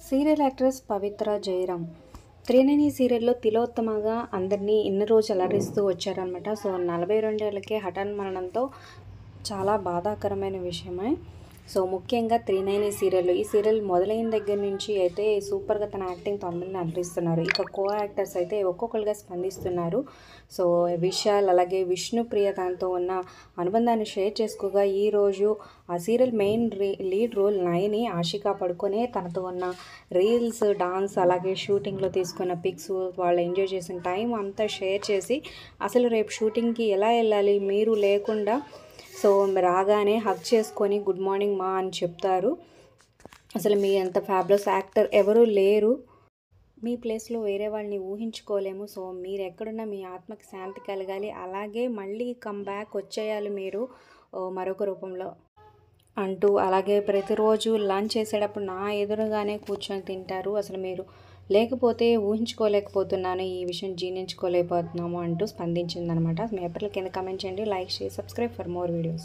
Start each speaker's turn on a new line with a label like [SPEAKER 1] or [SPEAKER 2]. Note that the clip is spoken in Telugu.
[SPEAKER 1] సీరియల్ యాక్ట్రెస్ పవిత్ర జయరాం త్రినేని సీరియల్లో తిలోత్తమగా అందరినీ ఇన్ని రోజులు అలరిస్తూ వచ్చారనమాట. సో 42 ఏళ్ళకే హఠాన్ మరణంతో చాలా బాధాకరమైన విషయమే. సో ముఖ్యంగా త్రినేని సీరియల్ ఈ సీరియల్ మొదలైన దగ్గర నుంచి అయితే సూపర్గా తన యాక్టింగ్తో అందరిని అలరిస్తున్నారు. ఇక కో యాక్టర్స్ అయితే ఒక్కొక్కరుగా స్పందిస్తున్నారు. సో విశాల్ అలాగే విష్ణుప్రియ తనతో ఉన్న అనుబంధాన్ని షేర్ చేసుకోగా ఈరోజు ఆ serial main lead role Nayani Ashika Padukone తనతో ఉన్న రీల్స్, డాన్స్ అలాగే షూటింగ్లో తీసుకున్న పిక్స్, వాళ్ళు ఎంజాయ్ చేసిన టైం అంతా షేర్ చేసి అసలు రేపు షూటింగ్కి ఎలా వెళ్ళాలి మీరు లేకుండా సో రాగానే హగ్ చేసుకొని గుడ్ మార్నింగ్ మా అని చెప్తారు. అసలు మీ అంత ఫ్యాబులస్ యాక్టర్ ఎవరూ లేరు, మీ ప్లేస్లో వేరే వాళ్ళని ఊహించుకోలేము. సో మీరు ఎక్కడున్నా మీ ఆత్మకి శాంతి కలగాలి, అలాగే మళ్ళీ కమ్బ్యాక్ వచ్చేయాలి మీరు మరొక రూపంలో అంటూ, అలాగే ప్రతిరోజు లంచ్ చేసేటప్పుడు నా ఎదురుగానే కూర్చొని తింటారు, అసలు మీరు లేకపోతే ఊహించుకోలేకపోతున్నాను, ఈ విషయం జీర్ణించుకోలేకపోతున్నాము అంటూ స్పందించిందనమాట. మీ ఎప్పటికీ కింద కామెంట్ చేయండి, లైక్ చేసి సబ్స్క్రైబ్ ఫర్ మోర్ వీడియోస్.